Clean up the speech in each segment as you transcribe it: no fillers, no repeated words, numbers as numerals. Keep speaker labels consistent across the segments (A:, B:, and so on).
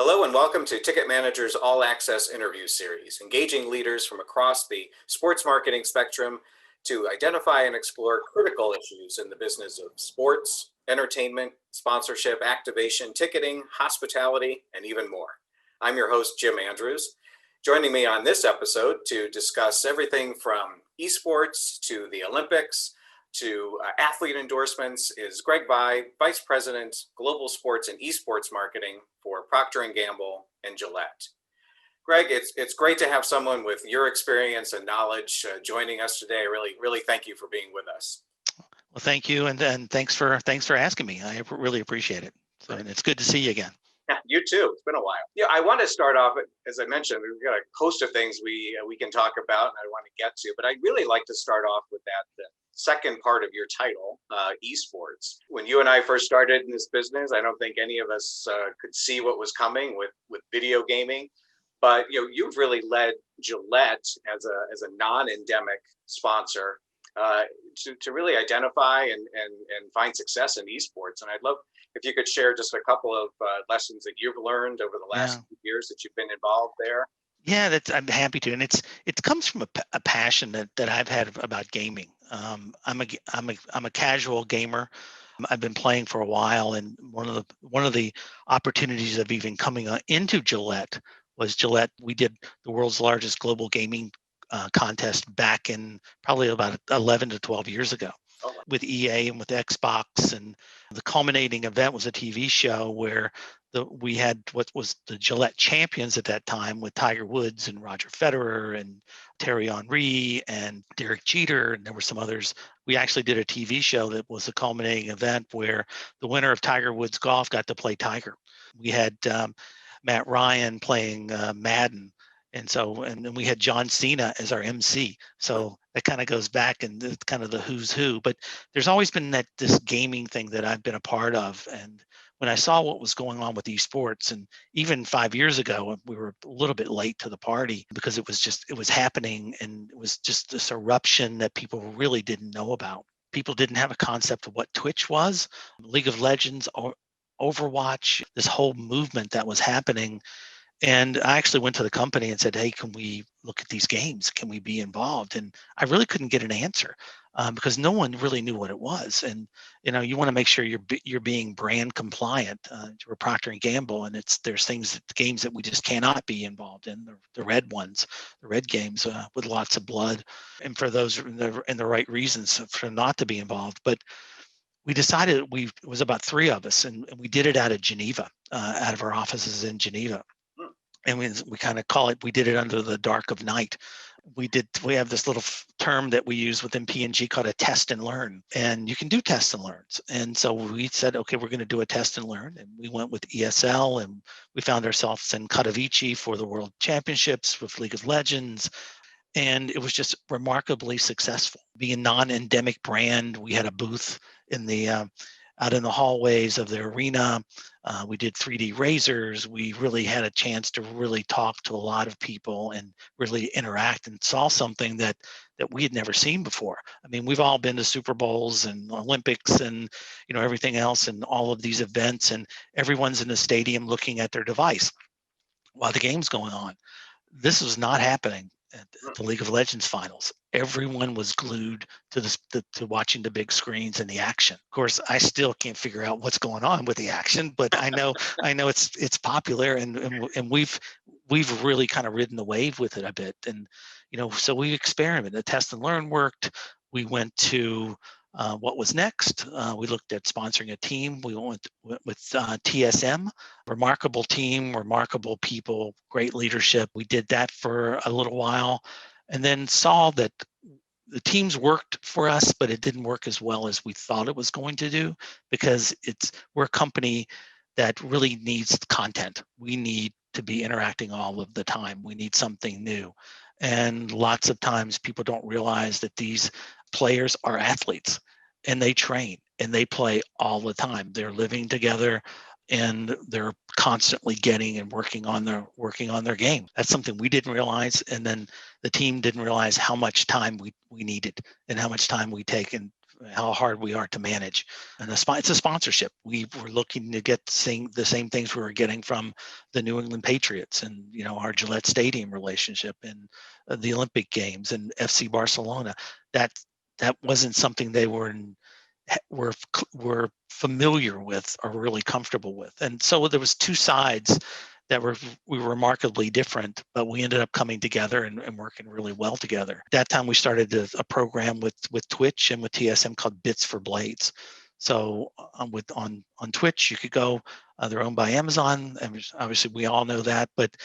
A: Hello and welcome to Ticket Manager's All Access interview series, engaging leaders from across the sports marketing spectrum to identify and explore critical issues in the business of sports, entertainment, sponsorship, activation, ticketing, hospitality, and even more. I'm your host, Jim Andrews. Joining me on this episode to discuss everything from esports to the Olympics to athlete endorsements is Greg Vai, Vice President, Global Sports and Esports Marketing for Procter & Gamble and Gillette. Greg, it's great to have someone with your experience and knowledge joining us today. Really thank you for being with us.
B: Well, thank you, and thanks for asking me. I really appreciate it. So, and it's good to see you again.
A: Yeah, you too. It's been a while. Yeah, I want to start off, as I mentioned, we've got a host of things we can talk about and I want to get to, but I'd really like to start off with the second part of your title, esports. When you and I first started in this business, I don't think any of us could see what was coming with video gaming, but you've really led Gillette as a non-endemic sponsor to really identify and find success in esports. And I'd love if you could share just a couple of lessons that you've learned over the last few years that you've been involved there.
B: Yeah, I'm happy to, and it comes from a passion that I've had about gaming. I'm a casual gamer. I've been playing for a while, and one of the opportunities of even coming into Gillette was Gillette. We did the world's largest global gaming contest back in probably about 11 to 12 years ago with EA and with Xbox. And the culminating event was a TV show where we had what was the Gillette champions at that time with Tiger Woods and Roger Federer and Thierry Henry and Derek Jeter, and there were some others. We actually did a TV show that was a culminating event where the winner of Tiger Woods Golf got to play Tiger. We had Matt Ryan playing Madden. And then we had John Cena as our MC. So that kind of goes back and it's kind of the who's who. But there's always been this gaming thing that I've been a part of. And when I saw what was going on with esports, and even 5 years ago, we were a little bit late to the party because it was happening, and it was just this eruption that people really didn't know about. People didn't have a concept of what Twitch was, League of Legends, or Overwatch, this whole movement that was happening. And I actually went to the company and said, hey, can we look at these games? Can we be involved? And I really couldn't get an answer because no one really knew what it was. And, you want to make sure you're being brand compliant. We're Procter & Gamble, and there's games that we just cannot be involved in, the red ones, the red games with lots of blood. And for those and the right reasons for not to be involved. But we decided it was about 3 of us, and we did it out of Geneva, out of our offices in Geneva. And we kind of call it, we did it under the dark of night. We have this little term that we use within P&G called a test and learn. And you can do test and learns. And so we said, okay, we're going to do a test and learn. And we went with ESL, and we found ourselves in Katowice for the World Championships with League of Legends. And it was just remarkably successful. Being a non-endemic brand, we had a booth out in the hallways of the arena. We did 3D razors. We really had a chance to really talk to a lot of people and really interact, and saw something that we had never seen before. I mean, we've all been to Super Bowls and Olympics and everything else and all of these events, and everyone's in the stadium looking at their device while the game's going on. This was not happening at the League of Legends finals. Everyone was glued to watching the big screens and the action. Of course, I still can't figure out what's going on with the action, but I know it's popular, and we've really kind of ridden the wave with it a bit. And so we experimented. The test and learn worked. We went to what was next. We looked at sponsoring a team. We went with TSM, remarkable team, remarkable people, great leadership. We did that for a little while, and then saw that the teams worked for us, but it didn't work as well as we thought it was going to do, because we're a company that really needs content. We need to be interacting all of the time. We need something new. And lots of times people don't realize that these players are athletes, and they train and they play all the time. They're living together, and they're constantly getting and working on their game. That's something we didn't realize, and then the team didn't realize how much time we needed and how much time we take. And how hard we are to manage. And it's a sponsorship. We were looking to get the same things we were getting from the New England Patriots, and our Gillette Stadium relationship, and the Olympic Games and FC Barcelona. That that wasn't something they were familiar with or really comfortable with. And so there was two sides that we were remarkably different, but we ended up coming together and working really well together. At that time, we started a program with Twitch and with TSM called Bits for Blades. So on Twitch, you could go. They're owned by Amazon, and obviously we all know that. But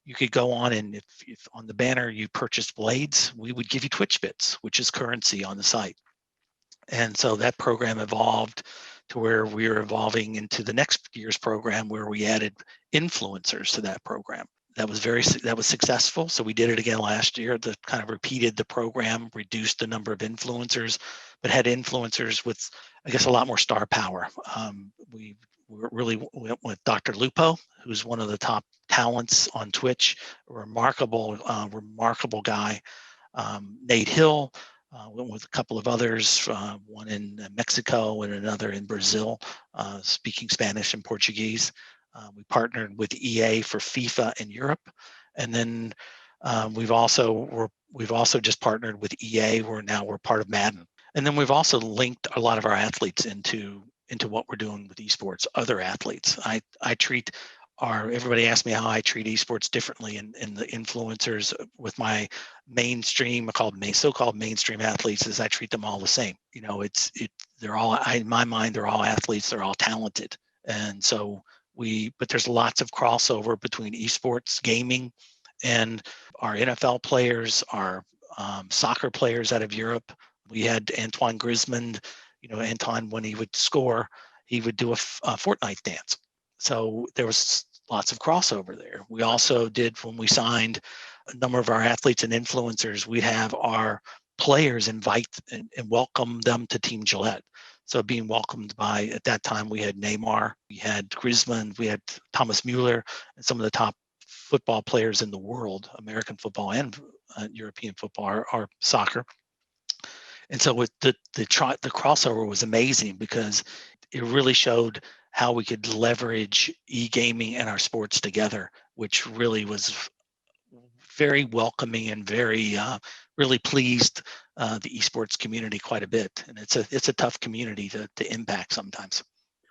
B: you could go on, and if on the banner you purchased blades, we would give you Twitch bits, which is currency on the site. And so that program evolved to where we are evolving into the next year's program, where we added influencers to that program. That was successful. So we did it again last year. That kind of repeated the program, reduced the number of influencers, but had influencers with, I guess, a lot more star power. We really went with Dr. Lupo, who's one of the top talents on Twitch, a remarkable guy. Nate Hill, went with a couple of others, one in Mexico and another in Brazil, speaking Spanish and Portuguese. We partnered with EA for FIFA in Europe, and then we've also just partnered with EA. We're part of Madden, and then we've also linked a lot of our athletes into what we're doing with esports. Other athletes, I treat everybody asks me how I treat esports differently, and the influencers with my mainstream, so-called mainstream athletes, is I treat them all the same. They're all, in my mind, they're all athletes, they're all talented. And so but there's lots of crossover between esports, gaming, and our NFL players, our soccer players out of Europe. We had Antoine Griezmann, Antoine, when he would score, he would do a Fortnite dance. So there was lots of crossover there. We also did, when we signed a number of our athletes and influencers, we'd have our players invite and welcome them to Team Gillette. So being welcomed by, at that time, we had Neymar, we had Griezmann, we had Thomas Mueller, and some of the top football players in the world, American football and European football, or soccer. And so with the crossover was amazing, because it really showed how we could leverage e-gaming and our sports together, which really was very welcoming and very really pleased the esports community quite a bit. And it's a tough community to impact sometimes.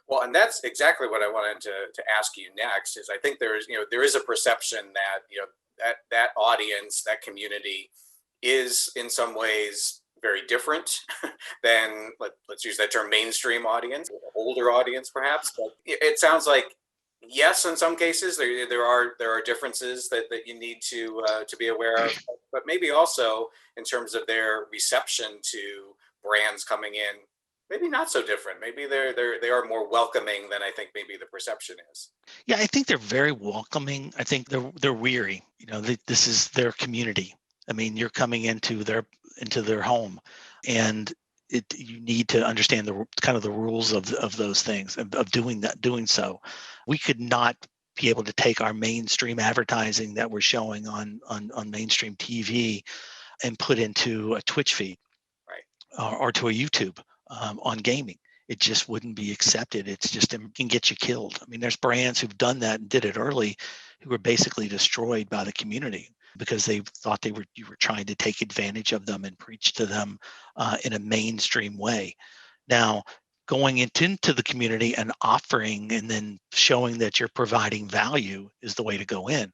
A: Well, and that's exactly what I wanted to ask you next. Is I think there is a perception that that audience, that community, is in some ways very different than, let's use that term, mainstream audience, older audience perhaps. But it sounds like, yes, in some cases there are differences that you need to be aware of, but maybe also in terms of their reception to brands coming in, maybe not so different. Maybe they are more welcoming than I think maybe the perception is.
B: Yeah, I think they're very welcoming. I think they're weary. This is their community. I mean, you're coming into their home, and you need to understand the kind of the rules of those things, of doing so. We could not be able to take our mainstream advertising that we're showing on mainstream TV and put into a Twitch feed,
A: Right.
B: or to a YouTube on gaming. It just wouldn't be accepted. It can get you killed. I mean, there's brands who've done that and did it early, who were basically destroyed by the community because they thought you were trying to take advantage of them and preach to them in a mainstream way. Now, going into the community and offering and then showing that you're providing value is the way to go in.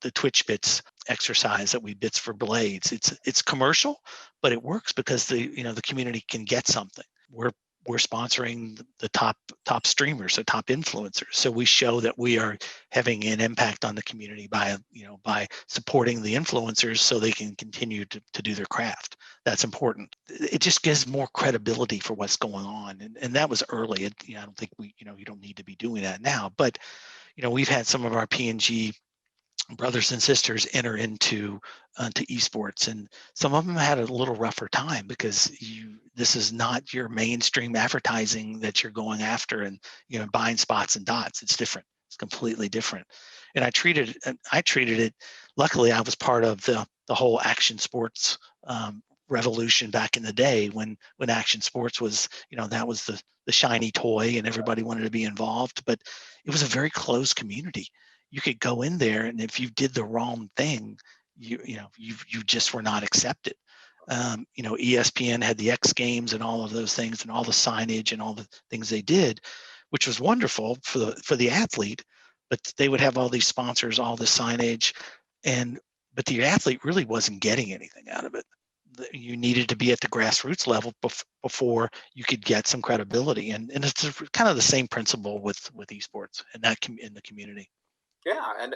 B: The Twitch Bits exercise that we Bits for Blades. It's commercial, but it works because the community can get something. We're sponsoring the top streamers, so top influencers. So we show that we are having an impact on the community by supporting the influencers so they can continue to do their craft. That's important. It just gives more credibility for what's going on. And that was early. I don't think you don't need to be doing that now, but we've had some of our P&G brothers and sisters enter into esports, and some of them had a little rougher time because this is not your mainstream advertising that you're going after and buying spots and dots. It's different. It's completely different. And I treated it. Luckily, I was part of the whole action sports revolution back in the day when action sports was, that was the shiny toy and everybody wanted to be involved, but it was a very closed community. You could go in there, and if you did the wrong thing, you just were not accepted. ESPN had the X Games and all of those things and all the signage and all the things they did, which was wonderful for the athlete, but they would have all these sponsors, all the signage, but the athlete really wasn't getting anything out of it. You needed to be at the grassroots level before you could get some credibility, and it's kind of the same principle with esports and that in the community.
A: Yeah, and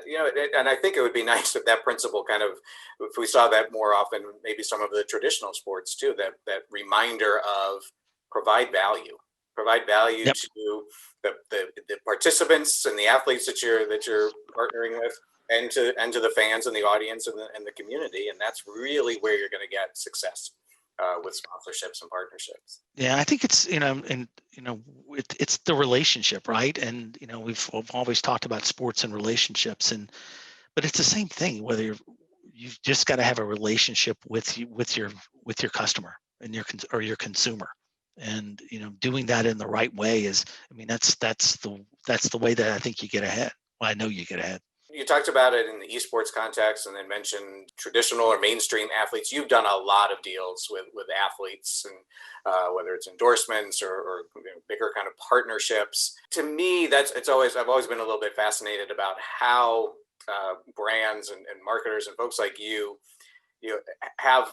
A: and I think it would be nice if that principle kind of, if we saw that more often, maybe some of the traditional sports too. That reminder of provide value
B: Yep.
A: to the participants and the athletes that you're partnering with, and to the fans and the audience and the community, and that's really where you're going to get success with sponsorships and partnerships.
B: Yeah, I think it's, and it's the relationship, right? And we've always talked about sports and relationships, but it's the same thing. Whether you've just got to have a relationship with your customer and or your consumer, and doing that in the right way is, I mean, that's the way that I think you get ahead. Well, I know you get ahead.
A: You talked about it in the esports context, and then mentioned traditional or mainstream athletes. You've done a lot of deals with athletes, and whether it's endorsements or bigger kind of partnerships. To me, I've always been a little bit fascinated about how brands and marketers and folks like you have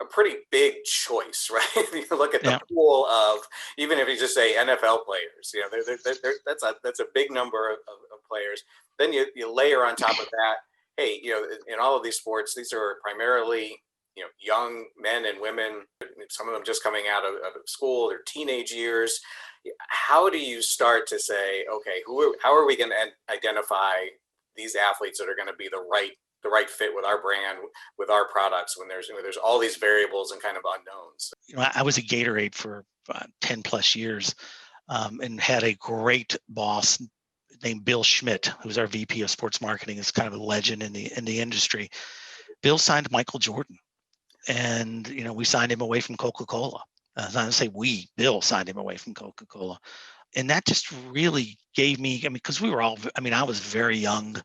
A: a pretty big choice, right? You look at the
B: Yeah.
A: pool of, even if you just say NFL players, that's a big number of players. Then you layer on top of that, hey, in all of these sports, these are primarily young men and women. Some of them just coming out of school, their teenage years. How do you start to say, okay, how are we going to identify these athletes that are going to be the right fit with our brand, with our products, when there's all these variables and kind of unknowns?
B: I was at Gatorade for 10 plus years, and had a great boss named Bill Schmidt, who's our VP of sports marketing. Is kind of a legend in the industry. Bill signed Michael Jordan, and we signed him away from Coca-Cola. I don't say we, Bill signed him away from Coca-Cola. And that just really gave me, I mean, because I was very young.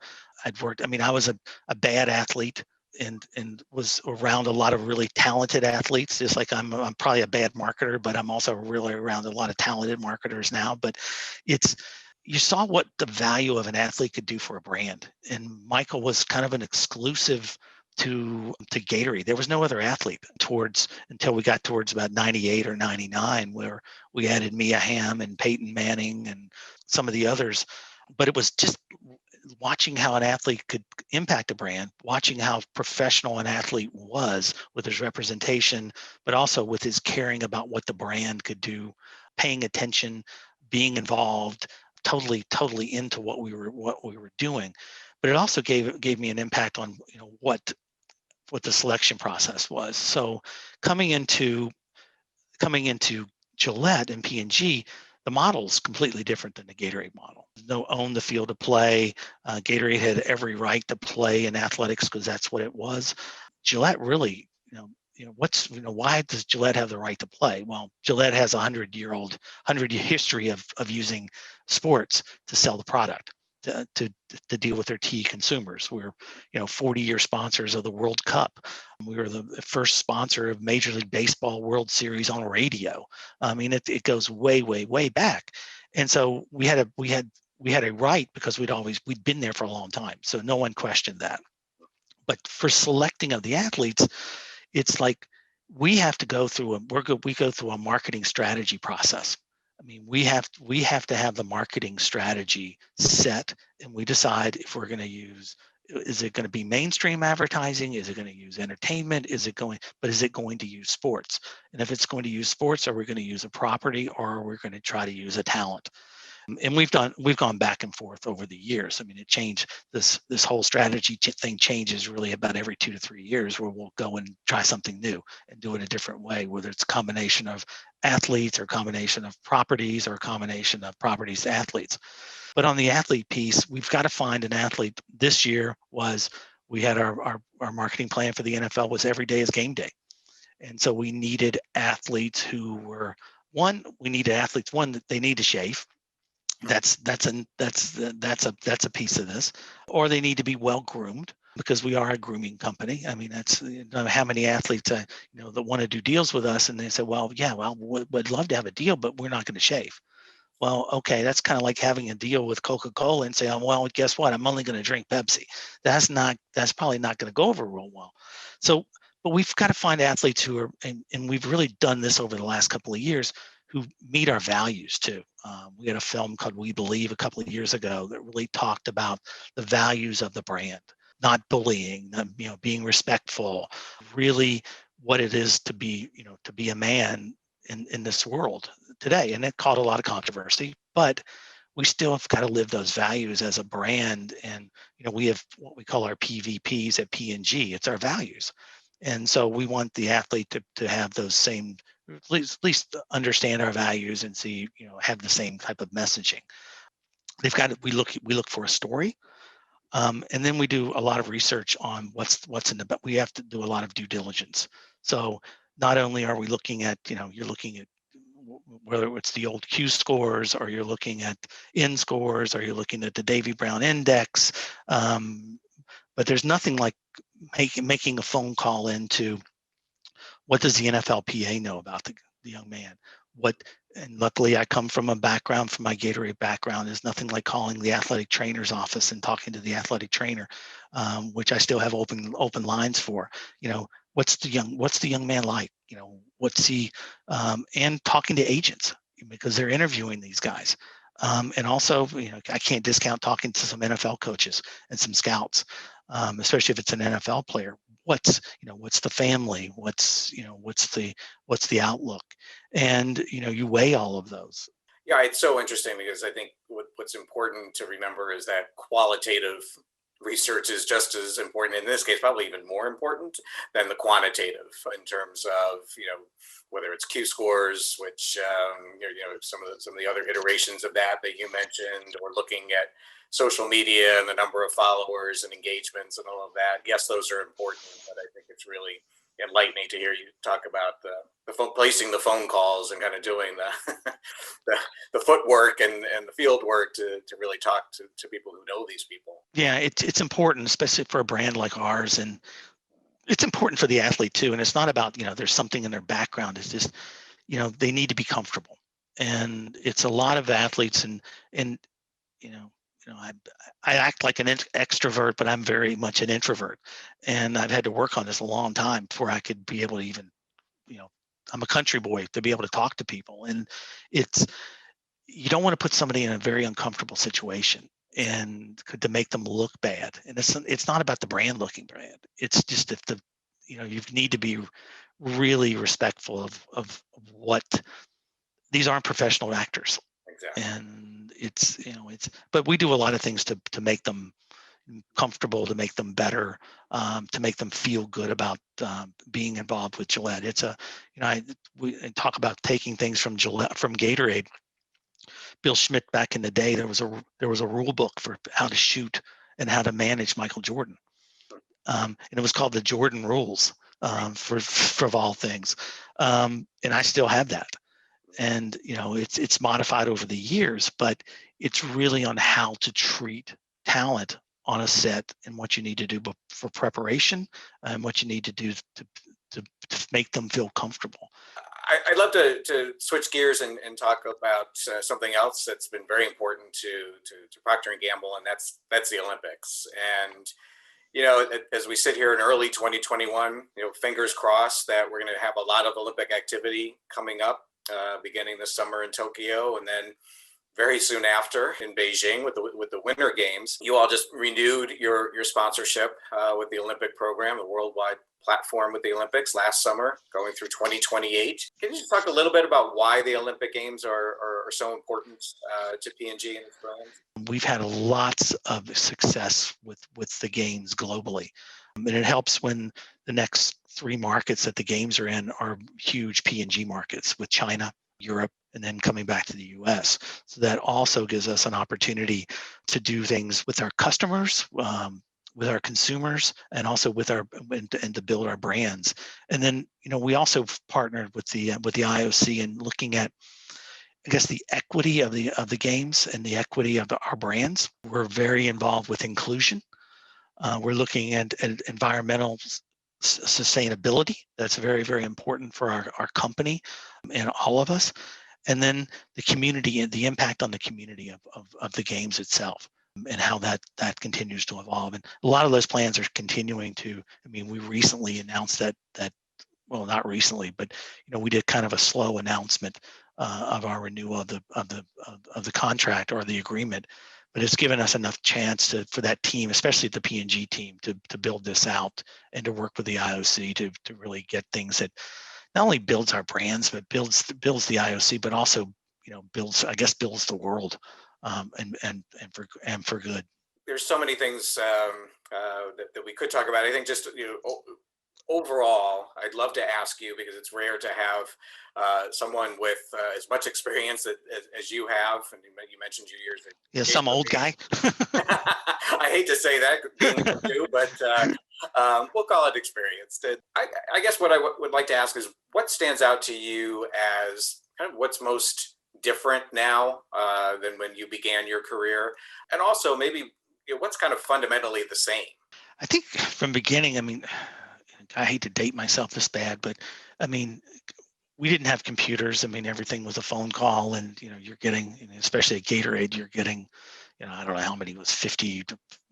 B: I was a bad athlete, and was around a lot of really talented athletes. Just like I'm probably a bad marketer, but I'm also really around a lot of talented marketers now. But you saw what the value of an athlete could do for a brand. And Michael was kind of an exclusive to Gatorade. There was no other athlete until we got towards about 98 or 99, where we added Mia Hamm and Peyton Manning and some of the others. But it was just watching how an athlete could impact a brand, watching how professional an athlete was with his representation, but also with his caring about what the brand could do, paying attention, being involved, totally into what we were doing. But it also gave me an impact on what the selection process was. So coming into Gillette and P&G, the model is completely different than the Gatorade model. No own the field of play. Gatorade had every right to play in athletics because that's what it was. Gillette really, why does Gillette have the right to play? Well, Gillette has a 100-year history of using sports to sell the product, to deal with their key consumers. We're 40-year sponsors of the World Cup. We were the first sponsor of Major League Baseball World Series on radio. I mean, it goes way back. And so we had a right, because we'd been there for a long time, so no one questioned that. But for selecting of the athletes, it's like we go through a marketing strategy process. I mean, we have to have the marketing strategy set, and we decide if we're going to use. Is it going to be mainstream advertising? Is it going to use entertainment? Is it going to use sports? And if it's going to use sports, are we going to use a property, or are we going to try to use a talent? And we've gone back and forth over the years. I mean, it changed. This whole strategy thing changes really about every 2 to 3 years, where we'll go and try something new and do it a different way, whether it's a combination of athletes or a combination of properties or a combination of properties to athletes. But on the athlete piece, we've got to find an athlete. This year we had our marketing plan for the NFL was every day is game day. And so we needed athletes who were one that they need to shave. That's a piece of this, or they need to be well groomed because we are a grooming company. I mean, that's how many athletes that want to do deals with us, and they say, well, yeah, well, we'd love to have a deal, but we're not going to shave. Well, okay, that's kind of like having a deal with Coca-Cola and say, oh, well, guess what? I'm only going to drink Pepsi. That's probably not going to go over real well. So, but we've got to find athletes who are, and we've really done this over the last couple of years, who meet our values too. We had a film called We Believe a couple of years ago that really talked about the values of the brand, not bullying, being respectful, really what it is to be a man in this world today. And it caused a lot of controversy, but we still have got to live those values as a brand. And we have what we call our PVPs at P&G. It's our values. And so we want the athlete to have those same, at least understand our values and see, have the same type of messaging. We look for a story. And then we do a lot of research on what's in the. We have to do a lot of due diligence. So not only are we looking at, you're looking at whether it's the old Q scores, or you're looking at N scores, or you're looking at the Davy Brown Index, but there's nothing like making a phone call into what does the NFLPA know about the young man? And luckily I come from a background, from my Gatorade background, is nothing like calling the athletic trainer's office and talking to the athletic trainer, which I still have open lines for. What's the young man like? What's he, and talking to agents, because they're interviewing these guys. And also, I can't discount talking to some NFL coaches and some scouts, especially if it's an NFL player. What's the family? What's the outlook? And you weigh all of those.
A: Yeah, it's so interesting because I think what's important to remember is that qualitative research is just as important, in this case, probably even more important than the quantitative, in terms of whether it's Q scores, which some of the other iterations of that you mentioned, or looking at social media and the number of followers and engagements and all of that. Yes, those are important, but I think it's really enlightening to hear you talk about placing the phone calls and kind of doing the footwork and the field work to really talk to people who know these people.
B: Yeah, it's important, especially for a brand like ours, and it's important for the athlete too. And it's not about there's something in their background. It's just they need to be comfortable, and it's a lot of athletes and I act like an extrovert, but I'm very much an introvert, and I've had to work on this a long time before I could be able to even, I'm a country boy, to be able to talk to people. And you don't want to put somebody in a very uncomfortable situation and to make them look bad. And it's not about the brand looking bad. It's just if you need to be really respectful of what, these aren't professional actors.
A: Exactly.
B: And but we do a lot of things to make them comfortable, to make them better, to make them feel good about being involved with Gillette. We talk about taking things from Gatorade. Bill Schmidt, back in the day, there was a rule book for how to shoot and how to manage Michael Jordan, and it was called the Jordan Rules, for of all things, and I still have that. And it's modified over the years, but it's really on how to treat talent on a set, and what you need to do for preparation, and what you need to do to make them feel comfortable.
A: I'd love to switch gears and talk about something else that's been very important to Procter & Gamble, and that's the Olympics. And as we sit here in early 2021, fingers crossed that we're going to have a lot of Olympic activity coming up, beginning this summer in Tokyo, and then very soon after in Beijing with the Winter Games. You all just renewed your sponsorship with the Olympic program, the worldwide platform with the Olympics, last summer, going through 2028. Can you just talk a little bit about why the Olympic Games are so important to P&G and its brands?
B: We've had lots of success with the games globally. And it helps when the next 3 markets that the games are in are huge P&G markets, with China, Europe, and then coming back to the US. So that also gives us an opportunity to do things with our customers, our consumers and also with our and to build our brands. And then we also partnered with the IOC and looking at, I guess, the equity of the games and the equity of our brands. We're very involved with inclusion. We're looking at environmental sustainability. That's very, very important for our company and all of us. And then the community and the impact on the community of the games itself, and how that continues to evolve. And a lot of those plans are continuing to, I mean, we recently announced that well, not recently, but we did kind of a slow announcement of our renewal of the contract or the agreement, but it's given us enough chance for that team, especially the P&G team, to build this out and to work with the IOC to really get things that not only builds our brands, but builds the IOC, but also builds the world, and for good.
A: There's so many things that we could talk about. I think just overall, I'd love to ask you, because it's rare to have someone with as much experience as you have, and you mentioned your years.
B: Yeah, some old guy.
A: I hate to say that being you, but we'll call it experienced. I guess what I would like to ask is, what stands out to you as kind of what's most different now than when you began your career, and also maybe what's kind of fundamentally the same?
B: I think from beginning, I mean, I hate to date myself this bad, but I mean, we didn't have computers. I mean, everything was a phone call, and you're getting, especially at Gatorade, you're getting, I don't know how many, it was 50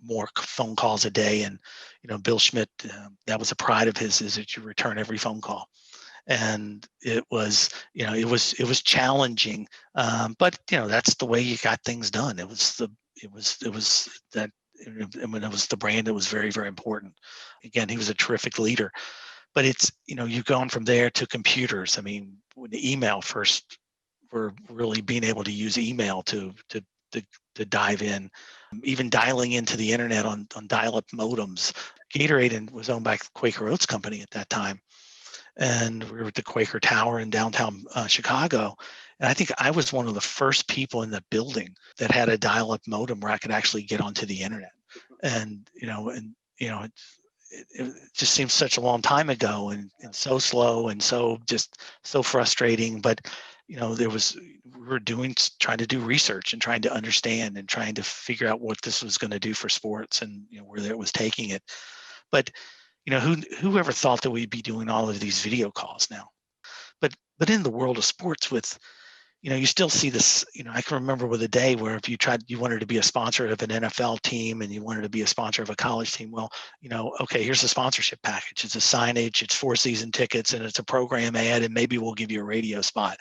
B: more phone calls a day. And Bill Schmidt, that was a pride of his, is that you return every phone call. And it was, it was challenging, but that's the way you got things done. It was that. And when it was the brand, it was very, very important. Again, he was a terrific leader. But it's, you've gone from there to computers. I mean, when the email first, we're really being able to use email to dive in, even dialing into the internet on dial-up modems. Gatorade was owned by Quaker Oats Company at that time, and we were at the Quaker Tower in downtown Chicago. And I think I was one of the first people in the building that had a dial-up modem where I could actually get onto the internet. And it just seems such a long time ago, and so slow, and so frustrating. But we were trying to do research and trying to understand and trying to figure out what this was going to do for sports, and where it was taking it. But whoever thought that we'd be doing all of these video calls now? But in the world of sports, with you still see this. I can remember with a day where if you wanted to be a sponsor of an NFL team and you wanted to be a sponsor of a college team, well, okay, here's a sponsorship package. It's a signage, it's 4 season tickets, and it's a program ad, and maybe we'll give you a radio spot.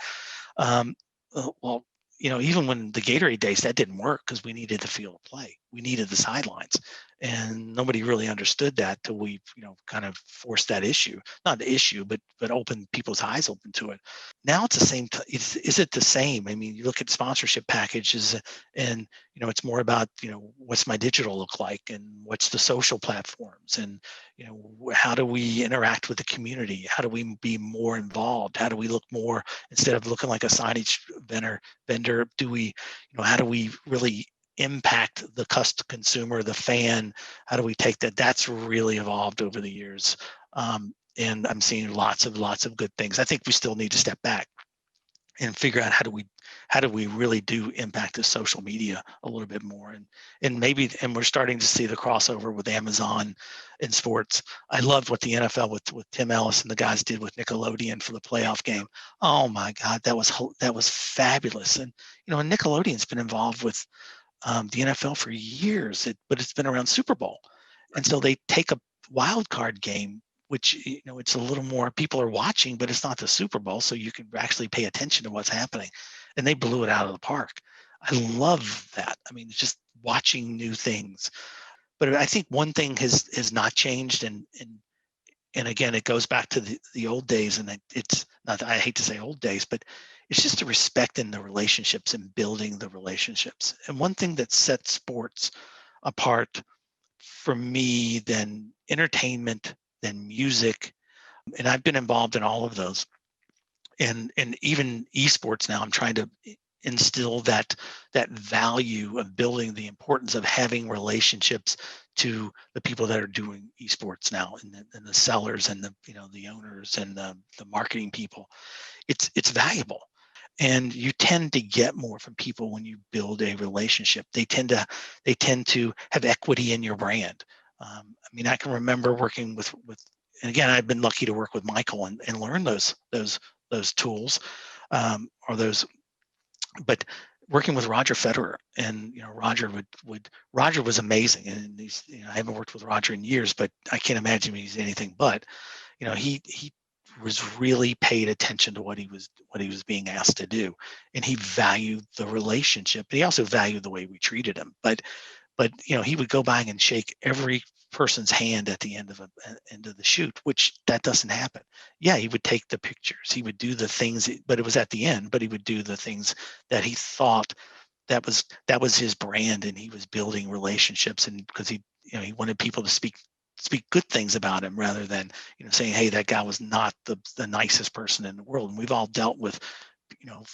B: Well, even when the Gatorade days, that didn't work because we needed the field of play. We needed the sidelines, and nobody really understood that till we, kind of forced that issue, not the issue, but opened people's eyes open to it. Now it's the same. Is it the same? I mean, you look at sponsorship packages, and it's more about what's my digital look like, and what's the social platforms, and how do we interact with the community? How do we be more involved? How do we look more, instead of looking like a signage vendor? Do we, how do we really impact the consumer, the fan? How do we take that? That's really evolved over the years, and I'm seeing lots of good things. I think we still need to step back and figure out how do we really do impact the social media a little bit more, and we're starting to see the crossover with Amazon in sports. I loved what the NFL with Tim Ellis and the guys did with Nickelodeon for the playoff game. Oh my God, that was fabulous. And and Nickelodeon's been involved with the NFL for years, but it's been around Super Bowl, and so they take a wild card game, which it's a little more people are watching, but it's not the Super Bowl, so you can actually pay attention to what's happening, and they blew it out of the park. I love that. I mean, just watching new things. But I think one thing has not changed, and again, it goes back to the old days, and it's not, I hate to say old days, but it's just the respect in the relationships and building the relationships. And one thing that sets sports apart for me than entertainment, than music, and I've been involved in all of those, and even esports now, I'm trying to instill that value of building, the importance of having relationships to the people that are doing esports now, and the sellers, and the owners, and the marketing people. It's valuable, and you tend to get more from people when you build a relationship. They tend to have equity in your brand. I mean, I can remember working with, and again, I've been lucky to work with Michael and learn those tools, or those. But working with Roger Federer, and Roger was amazing, and I haven't worked with Roger in years, but I can't imagine he's anything but. He was really paid attention to what he was being asked to do, and he valued the relationship. And he also valued the way we treated him. But he would go by and shake every person's hand at the end of the shoot, which that doesn't happen. Yeah, he would take the pictures, he would do the things, but it was at the end. But he would do the things that he thought that was his brand, and he was building relationships, and because he wanted people to speak good things about him, rather than saying, hey, that guy was not the nicest person in the world. And we've all dealt with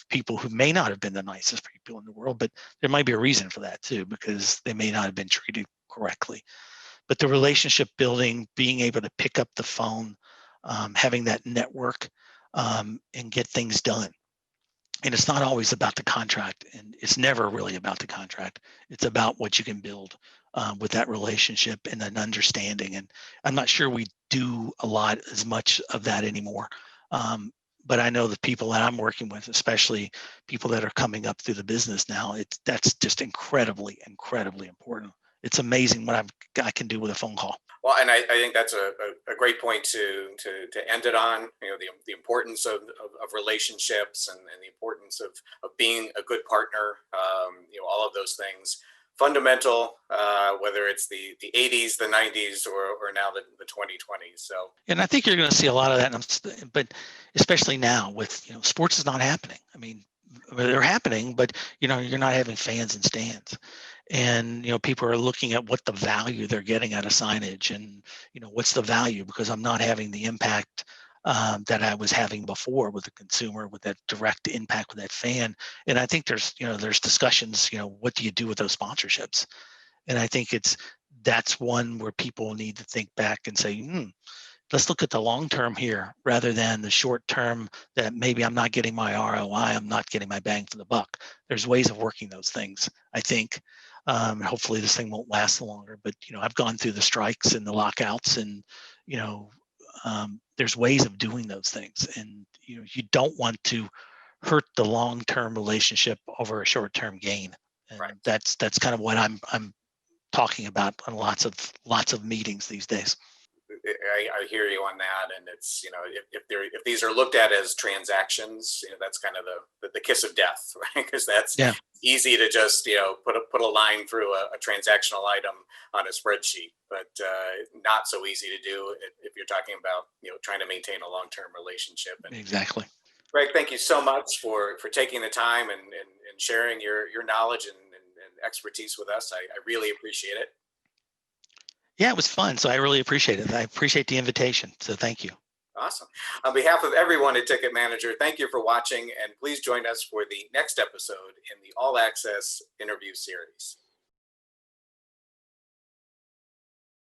B: people who may not have been the nicest people in the world, but there might be a reason for that too, because they may not have been treated correctly. But the relationship building, being able to pick up the phone, having that network, and get things done. And it's not always about the contract, and it's never really about the contract. It's about what you can build with that relationship and an understanding. And I'm not sure we do a lot as much of that anymore. But I know the people that I'm working with, especially people that are coming up through the business now, that's just incredibly, incredibly important. It's amazing what I can do with a phone call.
A: Well, and I think that's a great point to end it on. The importance of relationships, and the importance of being a good partner. All of those things fundamental, whether it's the 80s, the 90s, or now the 2020s. So,
B: And I think you're going to see a lot of that, but especially now with sports is not happening. I mean, they're happening, but you're not having fans in stands, and people are looking at what the value they're getting out of signage, and what's the value, because I'm not having the impact that I was having before with the consumer, with that direct impact with that fan. And I think there's discussions, what do you do with those sponsorships? And I think that's one where people need to think back and say, let's look at the long term here, rather than the short term, that maybe I'm not getting my ROI, I'm not getting my bang for the buck. There's ways of working those things, I think. Hopefully this thing won't last longer, but I've gone through the strikes and the lockouts, and there's ways of doing those things. And you don't want to hurt the long term relationship over a short term gain. And
A: right.
B: that's kind of what I'm talking about on lots of meetings these days.
A: I hear you on that, and it's if these are looked at as transactions, that's kind of the kiss of death, right? Because that's
B: Yeah.
A: easy to just put a line through a transactional item on a spreadsheet, but not so easy to do if you're talking about trying to maintain a long-term relationship. And
B: Exactly.
A: Greg, thank you so much for taking the time and sharing your knowledge and expertise with us. I really appreciate it.
B: Yeah, it was fun. So I really appreciate it. I appreciate the invitation. So thank you.
A: Awesome. On behalf of everyone at Ticket Manager, thank you for watching, and please join us for the next episode in the All Access interview series.